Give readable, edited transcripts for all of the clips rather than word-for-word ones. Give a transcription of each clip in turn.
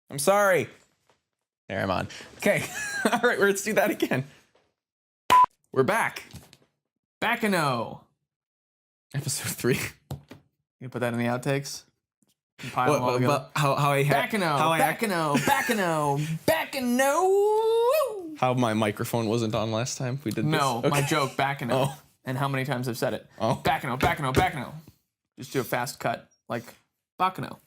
I'm sorry. There, I'm on. Okay. All right, let's do that again. We're back. Baccano. Episode 3. You put that in the outtakes? Compile them all together. How I Baccano. How my microphone wasn't on last time we did this? No, Okay. my joke, Baccano. Oh. And how many times I've said it. Oh. Baccano. Just do a fast cut, like Baccano.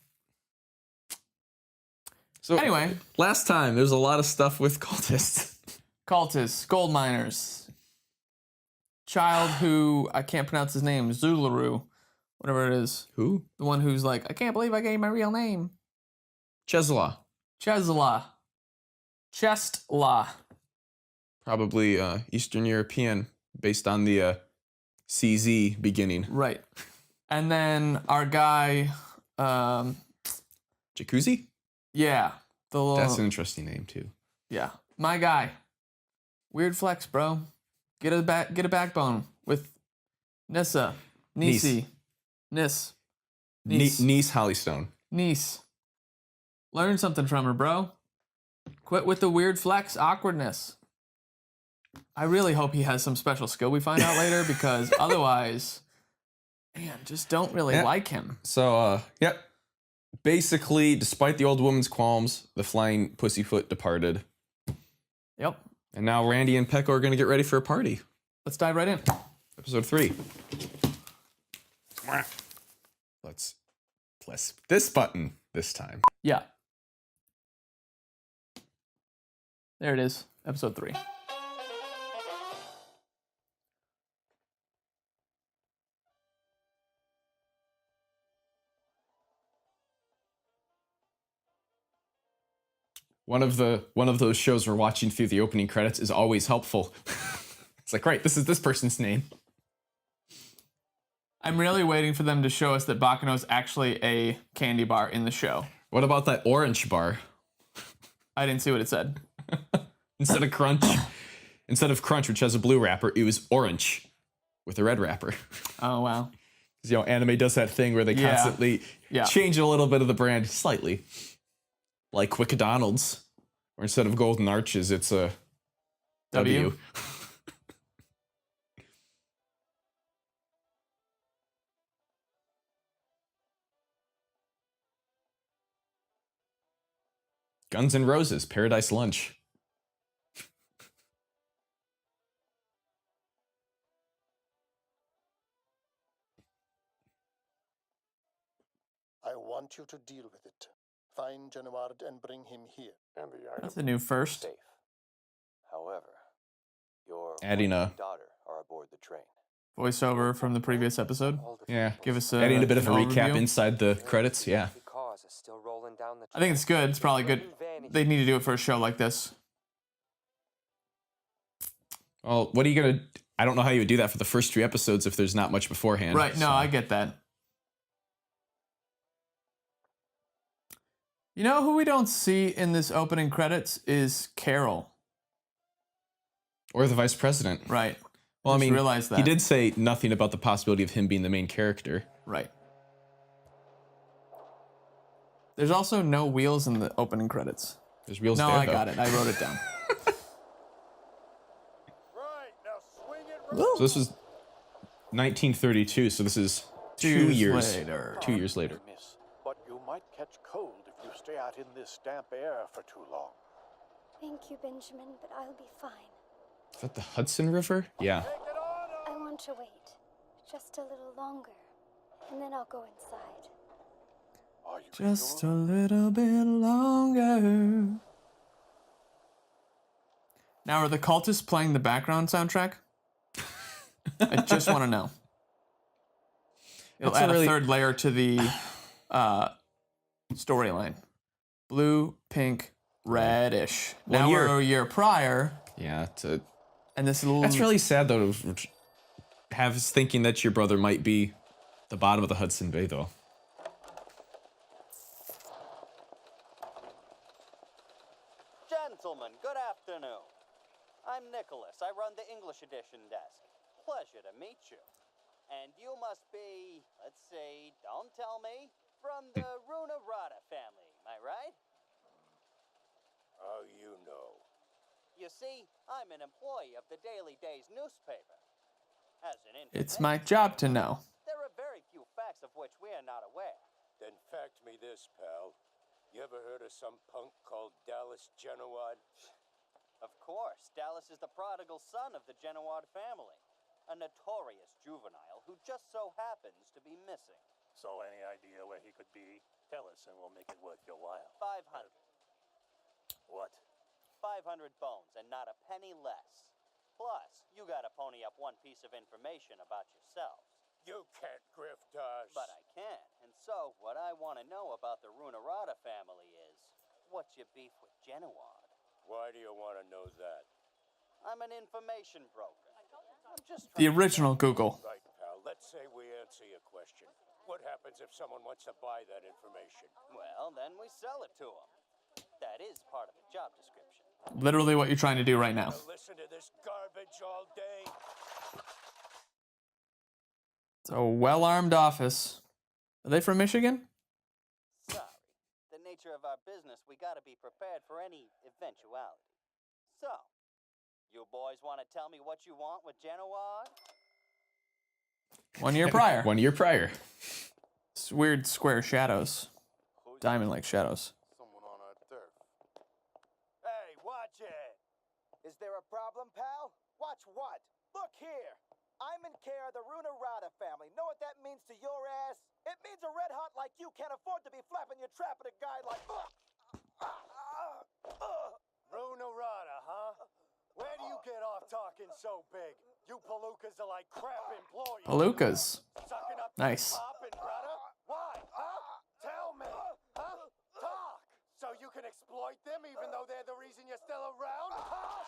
So Anyway. last time there's a lot of stuff with cultists. Cultists, gold miners. Child who, I can't pronounce his name, Zularu. Whatever it is. Who? The one who's like, I can't believe I gave my real name. Chesla. Chestla. Probably Eastern European, based on the CZ beginning. Right. And then our guy, Jacuzzi? yeah. The little, That's an interesting name, too. yeah. My guy. Weird flex, bro. Get a backbone with Nissa. Nisi. Niece. Niece Hollystone. Niece. Learn something from her, bro. Quit with the weird flex awkwardness. I really hope he has some special skill we find out later, because otherwise, man, just don't really like him. So, yep. Basically, despite the old woman's qualms, the flying pussyfoot departed. Yep. And now Randy and Pecho are going to get ready for a party. Let's dive right in. Episode 3. Let's press this button this time. Yeah. There it is. Episode 3. One of those shows we're watching through the opening credits is always helpful. It's like, right, this is this person's name. I'm really waiting for them to show us that Baccano is actually a candy bar in the show. What about that orange bar? I didn't see what it said. Instead of Crunch, which has a blue wrapper, it was orange with a red wrapper. Oh, wow. You know, anime does that thing where they constantly change a little bit of the brand slightly. Like Quickadonald's, where instead of golden arches, it's a W. Guns N' Roses, Paradise Lunch. I want you to deal with it. Find Genoard and bring him here. And the That's a new first. Safe. However, your Adding a daughter are aboard the train. Voiceover from the previous episode. Yeah. Give us adding a bit of a an recap overview. inside the credits. Yeah. I think it's good. It's probably good. They need to do it for a show like this. Well, what are you gonna? I don't know how you would do that for the first 3 episodes if there's not much beforehand. Right. No, so. I get that. You know who we don't see in this opening credits is Carol. Or the vice president. Right. Well, I Just mean, realized that. he did say nothing about the possibility of him being the main character. Right. There's also no wheels in the opening credits. There's wheels No, there, I though. got it. I wrote it down. Right, now swing it So this was 1932. So this is 2 years later. 2 years later. miss. But you might catch cold if you stay out in this damp air for too long. Thank you, Benjamin, but I'll be fine. Is that the Hudson River? Yeah. Take it on! I want to wait just a little longer, and then I'll go inside. Are you Just sure? a little bit longer. Now, are the cultists playing the background soundtrack? I just want to know. It'll That's a add really- a third layer to the storyline. Blue, pink, reddish. Well, Now you're- we're a year prior, Yeah. and this little... That's really sad, though, to have us thinking that your brother might be the bottom of the Hudson Bay, though. Gentlemen, good afternoon. I'm Nicholas. I run the English edition desk. Pleasure to meet you. And you must be, let's see, don't tell me, from the Runa Rada family, am I right? You see, I'm an employee of the Daily Days newspaper. As an It's my job to know. there are very few facts of which we are not aware. Then fact me this, pal. You ever heard of some punk called Dallas Genoward? Of course, Dallas is the prodigal son of the Genoward family, a notorious juvenile who just so happens to be missing. So any idea where he could be? Tell us and we'll make it worth your while. 500. What? 500 bones and not a penny less. Plus, you gotta pony up one piece of information about yourselves. You can't grift us. But I can. And so, what I want to know about the Runarada family is, what's your beef with Genoward? Why do you want to know that? I'm an information broker. I'm just The trying original Google. Right, pal. Let's say we answer your question. What happens if someone wants to buy that information? Well, then we sell it to them. That is part of the job description. Literally what you're trying to do right now. Listen to this garbage all day. It's a well-armed office. Are they from Michigan? Sorry. The nature of our business, we gotta be prepared for any eventuality. So, you boys want to tell me what you want with Genoward? 1 year prior. 1 year prior. It's weird square shadows. Diamond-like shadows. Someone on our turf. Hey, watch it. Is there a problem, pal? Watch what? Look here. I'm in care of the Runarada family. Know what that means to your ass? It means a red hot like you can't afford to be flapping your trap at a guy like... Runarada, huh? Where do you get off talking so big? You palookas are like crap employees. Palookas. Sucking up Nice. pop and brother? Why, huh? Tell me, huh? Talk! So you can exploit them even though they're the reason you're still around, huh?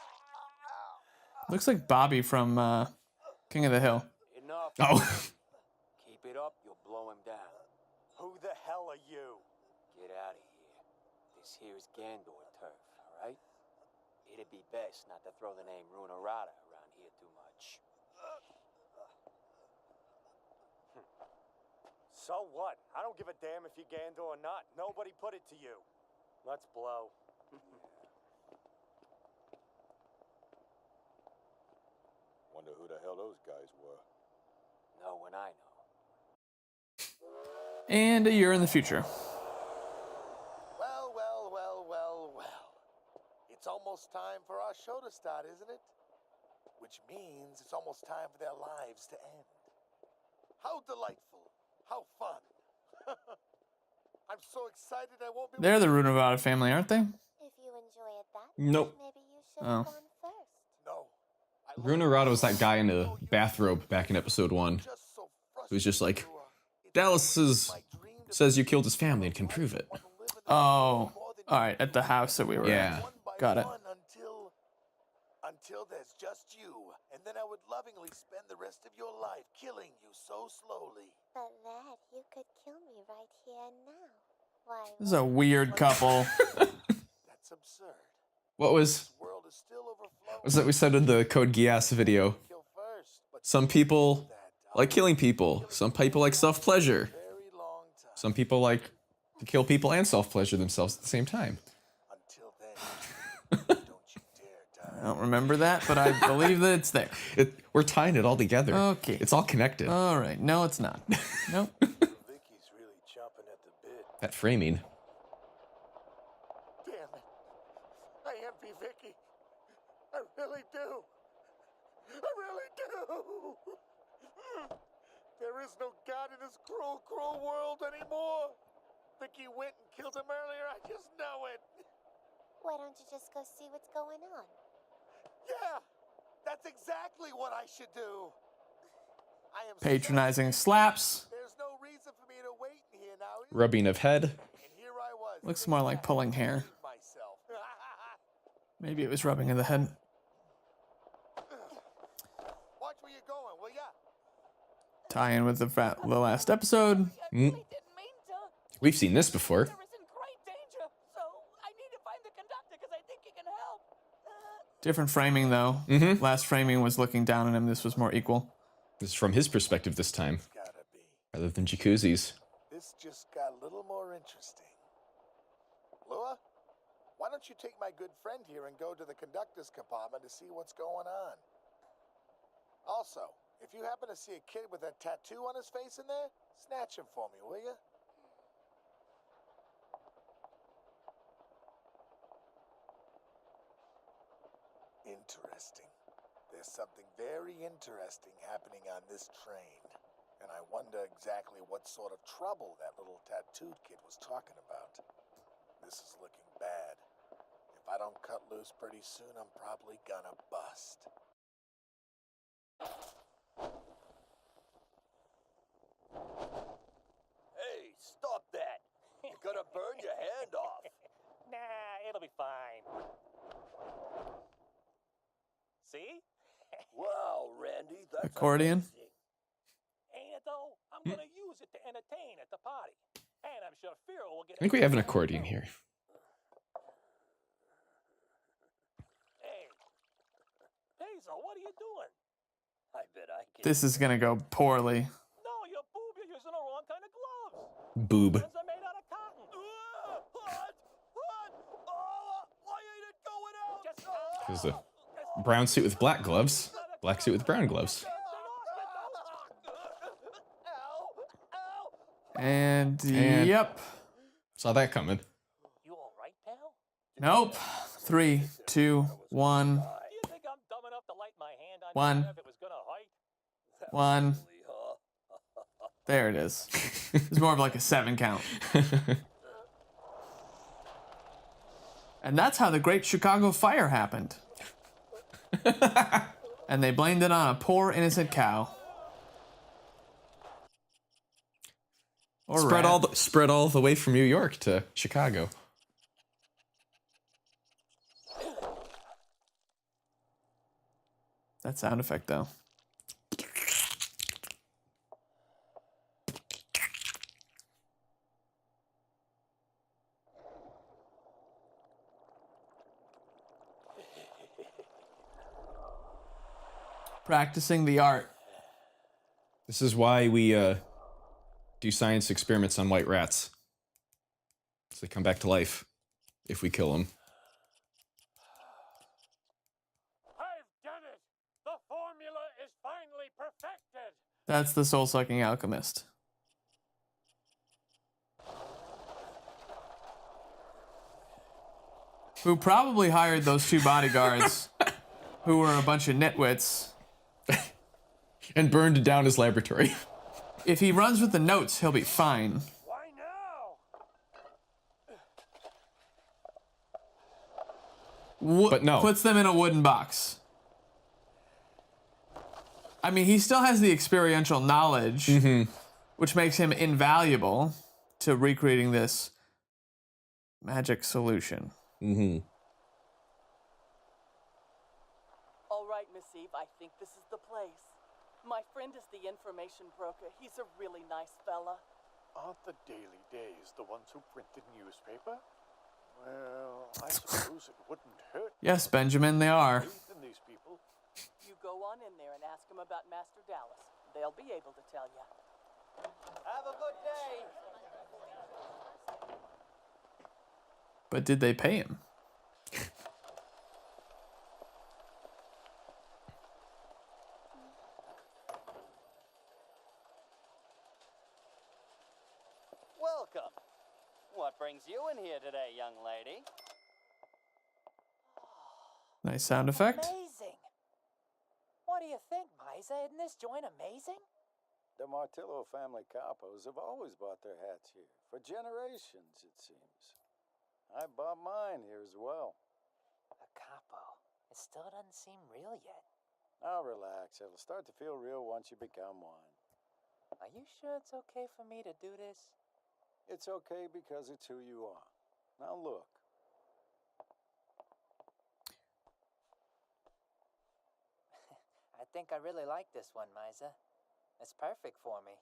Looks like Bobby from King of the Hill. Enough. Oh. Keep it up, you'll blow him down. Who the hell are you? Get out of here. This here is Gandor turf, all right? It'd be best not to throw the name Runarada around here too much. So what? I don't give a damn if you're Gandor or not. Nobody put it to you. Let's blow. Wonder who the hell those guys were. No one I know. And a year in the future. Well. It's almost time for our show to start, isn't it? Which means it's almost time for their lives to end. How delightful. How fun. I'm so excited I won't be... They're the Runarada family, aren't they? If you enjoy it that Nope. much, maybe you should Oh. have gone first. No. Runarada was that guy in a bathrobe back in episode 1. Who was just like, Dallas says you killed his family and can prove it. Oh. Alright, at the house that we were Yeah. at. Got it. Until there's just you, and then I would lovingly spend the rest of your life killing you so slowly. But lad, you could kill me right here and now. Why? This is a weird couple. That's absurd. What was This world is still overflowing. that we said in the Code Geass video? Kill first, but Some people like killing people. Some people like self-pleasure. very long time. Some people like to kill people and self-pleasure themselves at the same time. Until then, don't you dare die. I don't remember that, but I believe that it's there. We're tying it all together. Okay. It's all connected. Alright, no it's not. Nope. Vicky's really chomping at the bit. That framing. Damn it. I envy Vicky. I really do. I really do. There is no God in this cruel, cruel world anymore. Vicky went and killed him earlier. I just know it. Why don't you just go see what's going on? Yeah, that's exactly what I should do. I am Patronizing so slaps. There's no reason for me to wait in here now. Rubbing of head. And here I was. Looks more like pulling hair. Myself. Maybe it was rubbing of the head. Watch where you're going, will ya? Tie in with the last episode. Mm. We've seen this before. Different framing though. Mm-hmm. Last framing was looking down on him. This was more equal. This is from his perspective this time, Gotta be. rather than Jacuzzi's. This just got a little more interesting. Lua, why don't you take my good friend here and go to the conductor's compartment to see what's going on? Also, if you happen to see a kid with a tattoo on his face in there, snatch him for me, will you? Interesting. There's something very interesting happening on this train. And I wonder exactly what sort of trouble that little tattooed kid was talking about. This is looking bad. If I don't cut loose pretty soon, I'm probably gonna bust. Hey, stop that! You're gonna burn your hand off. Nah, it'll be fine. See? Wow, Randy, that's Accordion? amazing. Ain't it though? I'm gonna use it to entertain at the party. And I'm sure Firo will get I think we have an accordion here. Hey, Pecho, what are you doing? I bet I can. This is gonna go poorly. No, you boob, you're using the wrong kind of gloves. Boob. Ones are made out of cotton. What? Oh, why ain't it going out? Just There's a brown suit with black gloves. Black suit with brown gloves. And And- yep. Saw that coming. You all right, pal? Nope. 3, 2, 1, Do you think I'm dumb enough to light my hand on One. fire if it was gonna hurt? 1. There it is. It's more of like a 7 count. And that's how the Great Chicago Fire happened. And they blamed it on a poor innocent cow. Or Spread rat. all the way from New York to Chicago. That sound effect though. Practicing the art. This is why we do science experiments on white rats. So they come back to life if we kill them. I've done it! The formula is finally perfected! That's the soul-sucking alchemist. Who probably hired those 2 bodyguards who were a bunch of nitwits. And burned down his laboratory. If he runs with the notes, he'll be fine. Why now? But no. Puts them in a wooden box. I mean, he still has the experiential knowledge, which makes him invaluable to recreating this magic solution. All right, Miss Eve, I think this is the place. My friend is the information broker. He's a really nice fella. Aren't the Daily Days the ones who print the newspaper? Well, I suppose it wouldn't hurt. Yes, Benjamin, they are. Faith in these people. You go on in there and ask him about Master Dallas. They'll be able to tell you. Have a good day. But did they pay him? Welcome. What brings you in here today, young lady? Nice sound effect. Amazing. What do you think, Miza? Isn't this joint amazing? The Martello family capos have always bought their hats here. For generations, it seems. I bought mine here as well. A capo. It still doesn't seem real yet. Now relax. It'll start to feel real once you become one. Are you sure it's okay for me to do this? It's okay because it's who you are. Now look. I think I really like this one, Miza. It's perfect for me.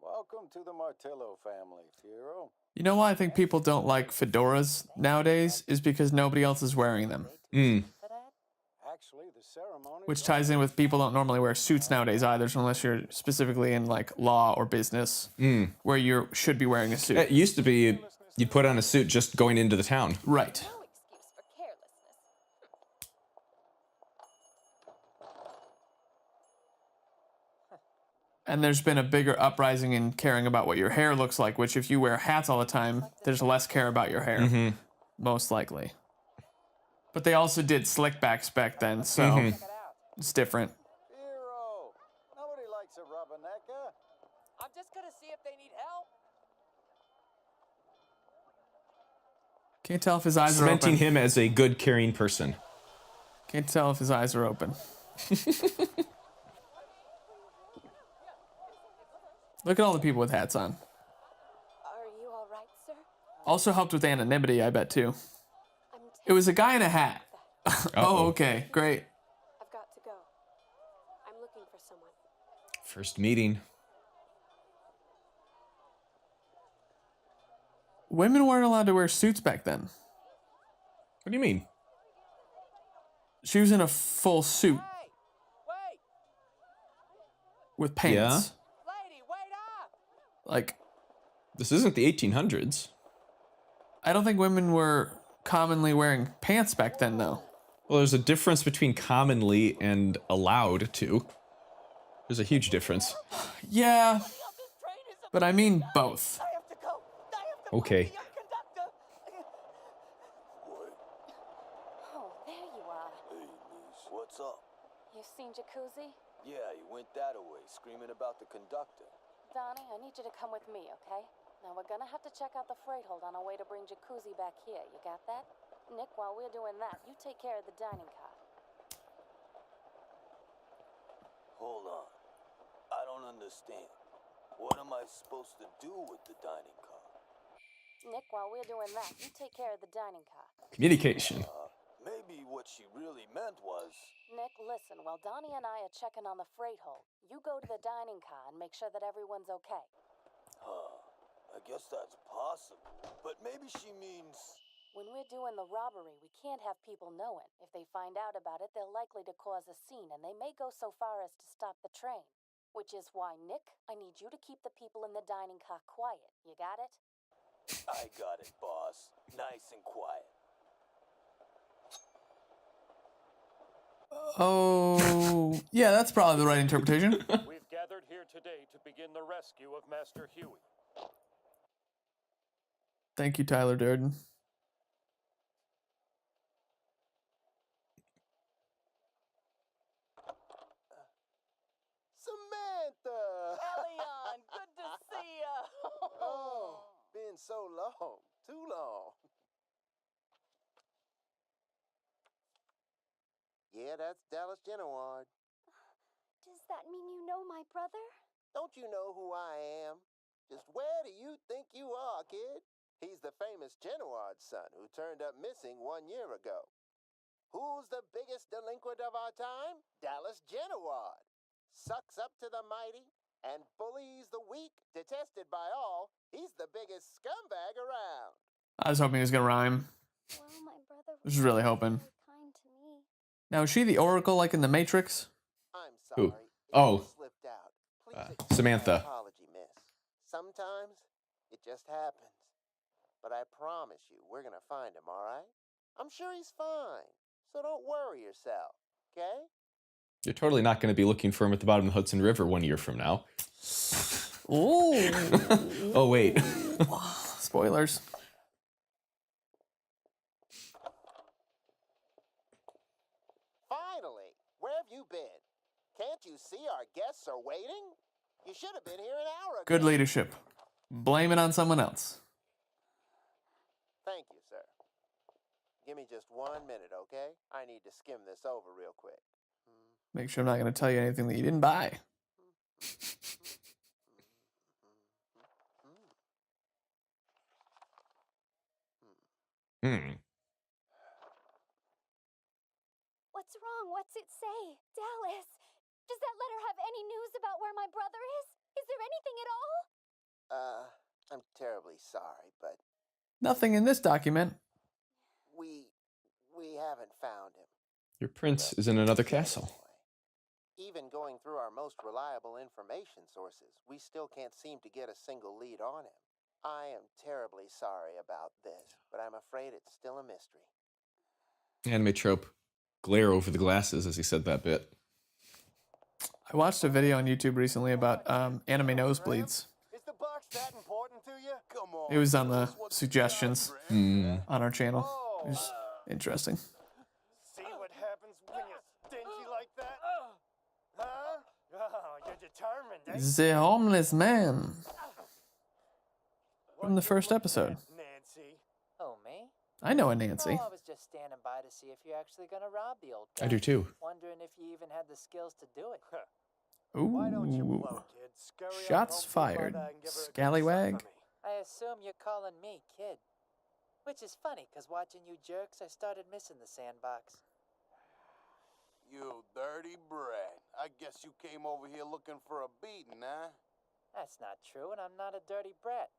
Welcome to the Martello family, Firo. You know why I think people don't like fedoras nowadays is because nobody else is wearing them. Actually, the ceremony... Which ties in with people don't normally wear suits nowadays either, so unless you're specifically in like law or business where you should be wearing a suit. It used to be you'd put on a suit just going into the town. Right. No excuse And there's been a bigger uprising in caring about what your hair looks like, which if you wear hats all the time, there's less care about your hair, most likely. But they also did slick backs back then, so it's different. Hero! Nobody likes a rubbernecker. I'm just gonna see if they need help. Can't tell if his eyes are Cementing open. him as a good, caring person. Can't tell if his eyes are open. Look at all the people with hats on. Are you all right, sir? Also helped with anonymity, I bet, too. It was a guy in a hat. Oh, okay, great. I've got to go. I'm looking for someone. First meeting. Women weren't allowed to wear suits back then. What do you mean? She was in a full suit Hey, wait, with pants. Yeah? lady, wait up! Like, This isn't the 1800s. I don't think women were commonly wearing pants back then, though. Well, there's a difference between commonly and allowed to. There's a huge difference. Yeah, but I mean both. I have to go. I have to Okay. find the young conductor. Oh, there you are. Hey, niece, what's up? You seen Jacuzzi? Yeah, he went that away, screaming about the conductor. Donnie, I need you to come with me, okay? Now we're gonna have to check out the freight hold on our way to bring Jacuzzi back here. You got that? Nick, while we're doing that, you take care of the dining car. Hold on. I don't understand. What am I supposed to do with the dining car? Nick, while we're doing that, you take care of the dining car. Communication. Maybe what she really meant was... Nick, listen, while Donnie and I are checking on the freight hold, you go to the dining car and make sure that everyone's okay. I guess that's possible. But maybe she means... When we're doing the robbery, we can't have people knowing. If they find out about it, they're likely to cause a scene, and they may go so far as to stop the train. Which is why, Nick, I need you to keep the people in the dining car quiet. You got it? I got it, boss. Nice and quiet. Oh, yeah, that's probably the right interpretation. We've gathered here today to begin the rescue of Master Huey. Thank you, Tyler Durden. Samantha! Elion, good to see ya. Oh, been so long. Too long. Yeah, that's Dallas Genoward. Does that mean you know my brother? Don't you know who I am? Just where do you think you are, kid? He's the famous Genoward son who turned up missing 1 year ago. Who's the biggest delinquent of our time? Dallas Genoward. Sucks up to the mighty and bullies the weak, detested by all. He's the biggest scumbag around. I was hoping he was gonna rhyme. Well, my brother I was really hoping. really kind to me. Now, is she the Oracle like in The Matrix? I'm Who? sorry. Oh. It slipped out. Please accept my Samantha. apology, miss. Sometimes it just happens. But I promise you, we're gonna find him, all right? I'm sure he's fine. So don't worry yourself, okay? You're totally not going to be looking for him at the bottom of the Hudson River 1 year from now. Oh. Oh, wait. Spoilers. Finally! Where have you been? Can't you see our guests are waiting? You should have been here an hour ago. Good leadership. Blame it on someone else. Thank you, sir. Give me just 1 minute, okay? I need to skim this over real quick. Make sure I'm not going to tell you anything that you didn't buy. What's wrong? What's it say? Dallas, does that letter have any news about where my brother is? Is there anything at all? I'm terribly sorry, but Nothing in this document. we haven't found him. Your prince is in another castle. Even going through our most reliable information sources, we still can't seem to get a single lead on him. I am terribly sorry about this, but I'm afraid it's still a mystery. Anime trope. Glare over the glasses as he said that bit. I watched a video on YouTube recently about anime nosebleeds. Is the box that important to you? Come on. It was on the suggestions Hmm. on our channel. It was interesting. See what happens when you're stingy like that? Huh? Oh, you're determined, eh? The homeless man from the first episode. Nancy. Oh, me? I know a Nancy. Oh, I was just standing by to see if you're actually gonna rob the old guy. I do too. Wondering if you even had the skills to do it. Why don't you Ooh. blow, kid? Scurry on Shots home to your fired. mother and give her a good Scallywag. suck for me. I assume you're calling me kid. Which is funny, because watching you jerks, I started missing the sandbox. You dirty brat. I guess you came over here looking for a beating, huh? That's not true, and I'm not a dirty brat.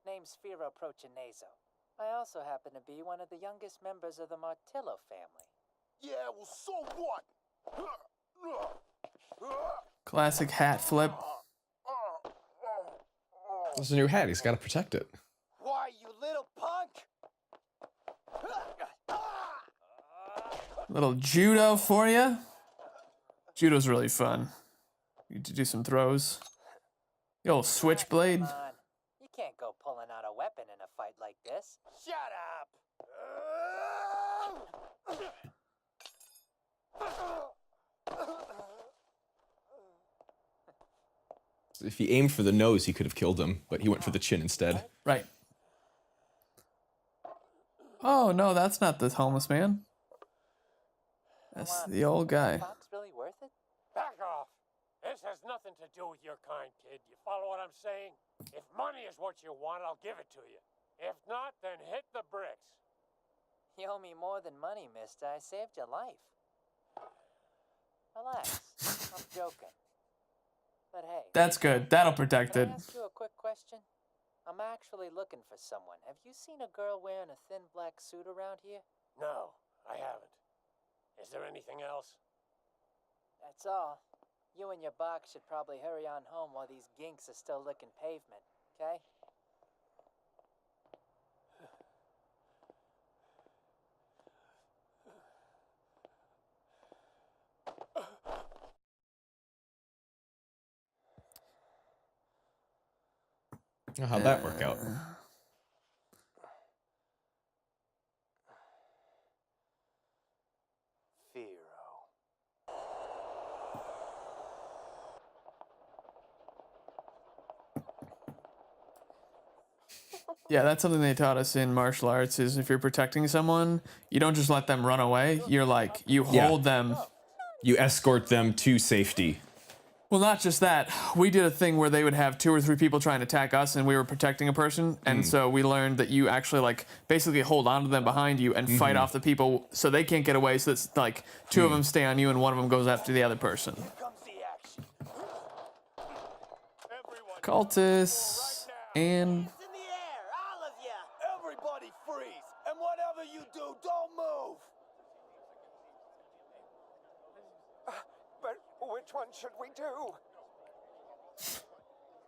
Name's Firo Prochinazo. I also happen to be one of the youngest members of the Martello family. Yeah, well, so what? Classic hat flip. It's a new hat. He's got to protect it. Why, you little punk? Little judo for you. Judo's really fun. You need to do some throws. The old switchblade. Come on. You can't go pulling out a weapon in a fight like this. Shut up! If he aimed for the nose, he could have killed him, but he went for the chin instead. Right. Oh, no, that's not the homeless man. That's the old guy. Box really worth it? Back off. This has nothing to do with your kind, kid. You follow what I'm saying? If money is what you want, I'll give it to you. If not, then hit the bricks. You owe me more than money, mister. I saved your life. Relax. I'm joking. But hey. That's good. That'll protect it. Can I ask you a quick question? I'm actually looking for someone. Have you seen a girl wearing a thin black suit around here? No, I haven't. Is there anything else? That's all. You and your box should probably hurry on home while these ginks are still licking pavement, okay? How'd that work out? Yeah, that's something they taught us in martial arts is if you're protecting someone, you don't just let them run away. You're like, you hold them. You escort them to safety. Well, not just that. We did a thing where they would have 2 or 3 people trying to attack us and we were protecting a person. And so we learned that you actually like basically hold on to them behind you and fight off the people so they can't get away. So it's like 2 of them stay on you and 1 of them goes after the other person. Cultists and... Everybody freeze! And whatever you do, don't move! But which one should we do?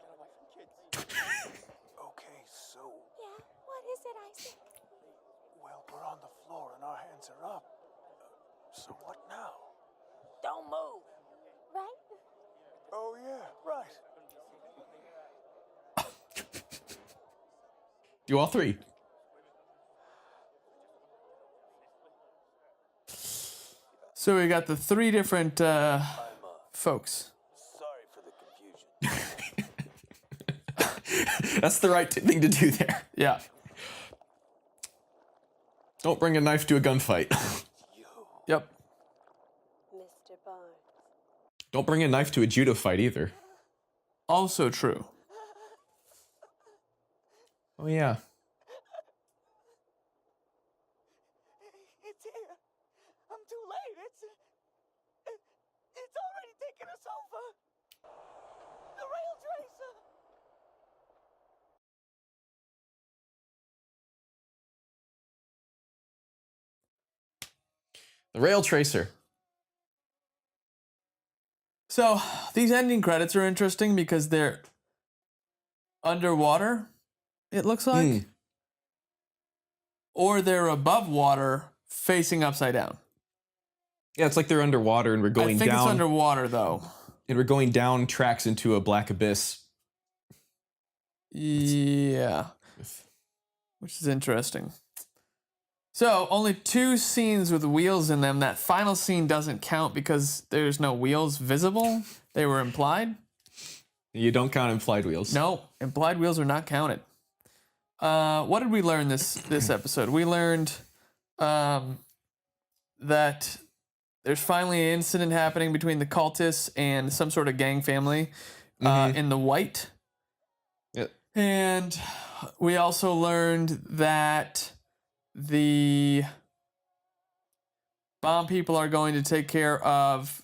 Get away from kids. Okay, so... Yeah, what is it, Isaac? Well, we're on the floor and our hands are up. So what now? Don't move. Right? Oh, yeah, right. Do all 3. So we got the 3 different folks. Sorry for the confusion. That's the right thing to do there. Yeah. Don't bring a knife to a gunfight. Yep. Mr. Barnes. Don't bring a knife to a judo fight either. Also true. Oh, yeah. It's here. I'm too late. It's already taken us over. The rail tracer. The rail tracer. So these ending credits are interesting because they're underwater, it looks like. Or they're above water facing upside down. Yeah, it's like they're underwater and we're going down. I think it's underwater though. we're going down tracks into a black abyss. Yeah. Which is interesting. So, only 2 scenes with wheels in them. That final scene doesn't count because there's no wheels visible. They were implied. You don't count implied wheels. No, implied wheels are not counted. What did we learn this episode? We learned that there's finally an incident happening between the cultists and some sort of gang family in the white. Yep. And we also learned that the bomb people are going to take care of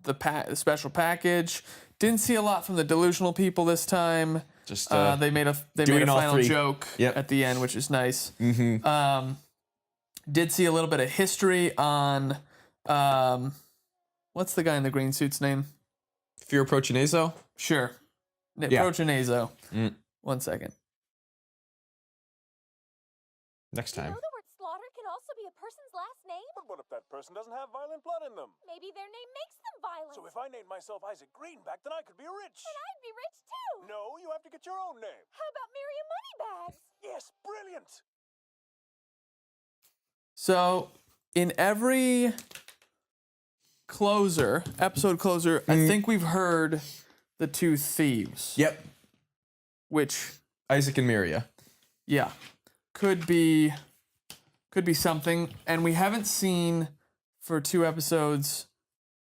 the special package. Didn't see a lot from the delusional people this time. Just they made a final joke at the end, which is nice. Mm-hmm. Did see a little bit of history on what's the guy in the green suit's name? Fear Prochinazo? Sure. Yeah. Prochinazo. 1 second. Next time. You know the word slaughter can also be a person's last name? But what if that person doesn't have violent blood in them? Maybe their name makes them violent. So if I named myself Isaac Greenback, then I could be rich. And I'd be rich too. No, you have to get your own name. How about Miriam Moneybags? Yes, brilliant. So, in every episode closer, I think we've heard the 2 thieves. Yep. Which Isaac and Miria. Yeah. Could be something. And we haven't seen for 2 episodes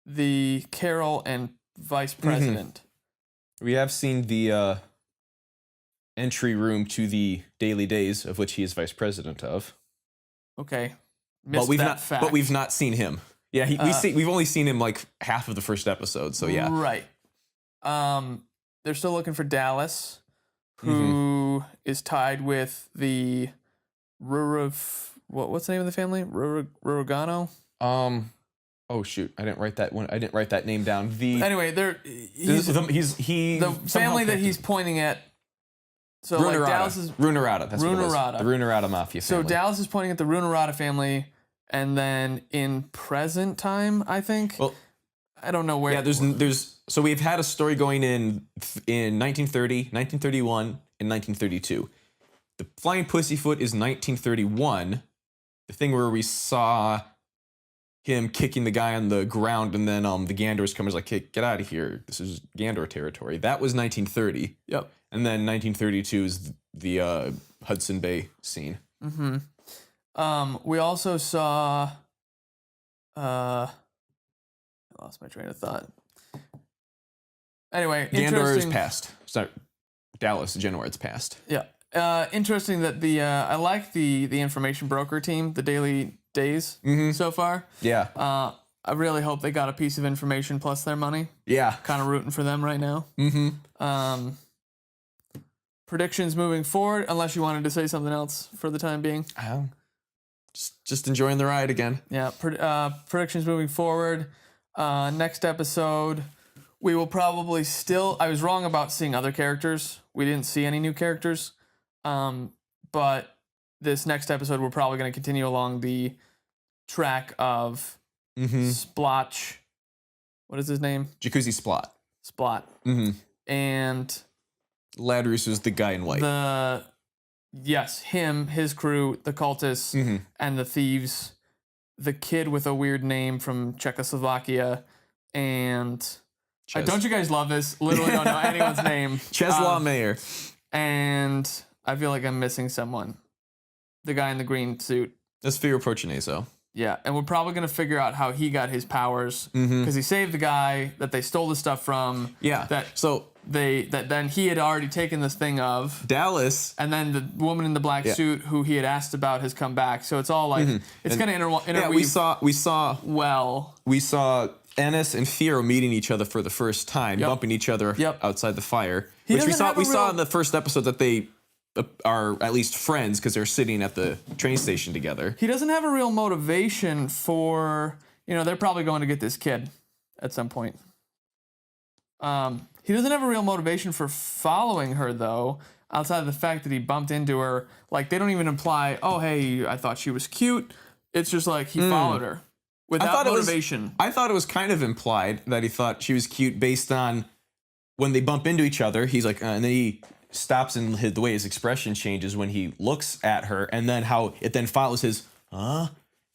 the Carol and Vice President. We have seen the entry room to the Daily Days, of which he is vice president of. Okay. But we've not seen him. Yeah, we've only seen him like half of the first episode, so yeah. Right. They're still looking for Dallas, who is tied with the what's the name of the family? Rurugano? Oh shoot, I didn't write that one. I didn't write that name down. Anyway, the family that he's pointing at. So Runarada. like Dallas is Runarada. That's what it was. Runarada. The Runarada mafia family. So Dallas is pointing at the Runarada family, and then in present time, I think. Well, I don't know where. Yeah, there's so we've had a story going in 1930, 1931, and 1932. The Flying Pussyfoot is 1931. The thing where we saw him kicking the guy on the ground, and then the Gandors come like, hey, get out of here. This is Gandor territory. That was 1930. Yep. And then 1932 is the Hudson Bay scene. Mm-hmm. We also saw. I lost my train of thought. Anyway, Gandor is past. Sorry, Dallas, Genward's past. Yeah. Interesting that I like the information broker team, the Daily Days so far. Yeah. I really hope they got a piece of information plus their money. Yeah. Kind of rooting for them right now. Mm-hmm. Predictions moving forward, unless you wanted to say something else for the time being. Just enjoying the ride again. Yeah. Predictions moving forward. Next episode, we will probably still. I was wrong about seeing other characters. We didn't see any new characters. But this next episode, we're probably going to continue along the track of Splotch. What is his name? Jacuzzi Splot. Splot. Mm-hmm. And Ladrus is the guy in white. Him, his crew, the cultists, and the thieves. The kid with a weird name from Czechoslovakia, and don't you guys love this? Literally don't know anyone's name. Czeslaw Mayer. And I feel like I'm missing someone. The guy in the green suit. That's Fear Prochinazo. Yeah, and we're probably going to figure out how he got his powers, because he saved the guy that they stole the stuff from. Yeah. Then he had already taken this thing of Dallas, and then the woman in the black suit who he had asked about has come back. So it's all like it's going to interweave. Yeah, we saw Ennis and Firo meeting each other for the first time, bumping each other outside the fire. Which we saw in the first episode that they are at least friends because they're sitting at the train station together. He doesn't have a real motivation for, they're probably going to get this kid at some point. He doesn't have a real motivation for following her, though, outside of the fact that he bumped into her. Like, they don't even imply, oh, hey, I thought she was cute. It's just like he followed her. without motivation. I thought it was kind of implied that he thought she was cute based on when they bump into each other. He's like, and then he stops and the way his expression changes when he looks at her, and then how it then follows his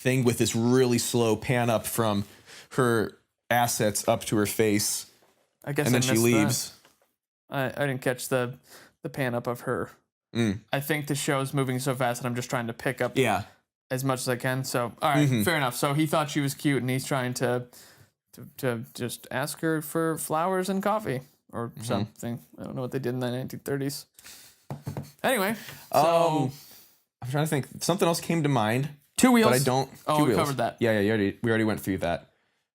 thing with this really slow pan up from her assets up to her face. I guess and then I she missed leaves. that. I didn't catch the pan up of her. I think the show's moving so fast that I'm just trying to pick up as much as I can. So, all right, fair enough. So he thought she was cute, and he's trying to just ask her for flowers and coffee or something. I don't know what they did in the 1930s. Anyway, so I'm trying to think. Something else came to mind. 2 wheels. But I don't. Oh, we covered that. Yeah, we already went through that.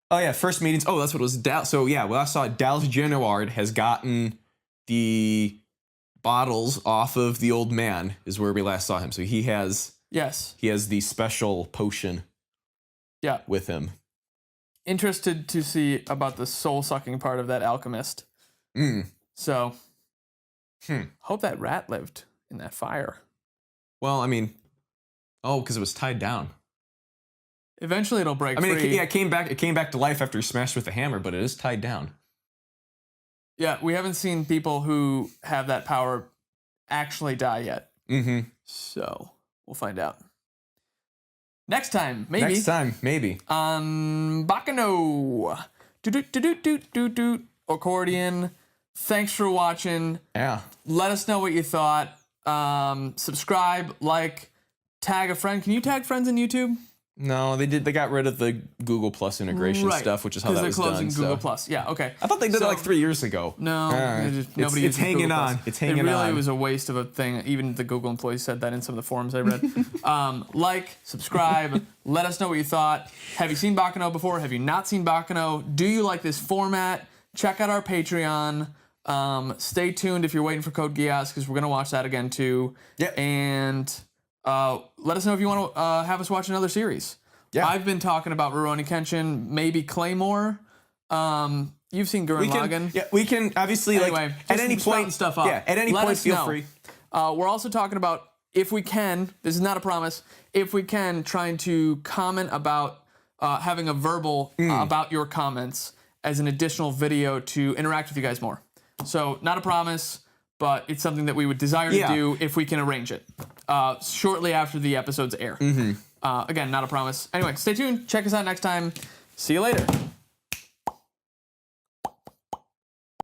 Oh yeah, first meetings. Oh, that's what it was. So yeah, well I saw Dallas Genoard has gotten the bottles off of the old man is where we last saw him. So he has the special potion. Yeah. With him. Interested to see about the soul sucking part of that alchemist. So hope that rat lived in that fire. Well, I mean, because it was tied down. Eventually it'll break free. It came back to life after he smashed with the hammer, but it is tied down. Yeah, we haven't seen people who have that power actually die yet. So we'll find out. Next time, maybe. On Baccano. Do accordion. Thanks for watching. Yeah. Let us know what you thought. Subscribe, like, tag a friend. Can you tag friends on YouTube? No, they did. They got rid of the Google Plus integration stuff, which is how that was done. Because they're closing Google Plus. Yeah, okay. I thought they did it like 3 years ago. No, nobody. It's hanging on. It's hanging on. It really was a waste of a thing. Even the Google employees said that in some of the forums I read. Like, subscribe. Let us know what you thought. Have you seen Baccano before? Have you not seen Baccano? Do you like this format? Check out our Patreon. Stay tuned if you're waiting for Code Geass, because we're gonna watch that again too. Yeah. And let us know if you want to have us watch another series. Yeah. I've been talking about Rurouni Kenshin, maybe Claymore. You've seen Gurren Lagann. Yeah, we can obviously anyway, at any point stuff up. Yeah, at any point feel free. We're also talking about, if we can, this is not a promise, if we can, trying to comment about having a verbal about your comments as an additional video to interact with you guys more. So not a promise, but it's something that we would desire to do if we can arrange it shortly after the episodes air. Again, not a promise. Anyway, stay tuned. Check us out next time. See you later.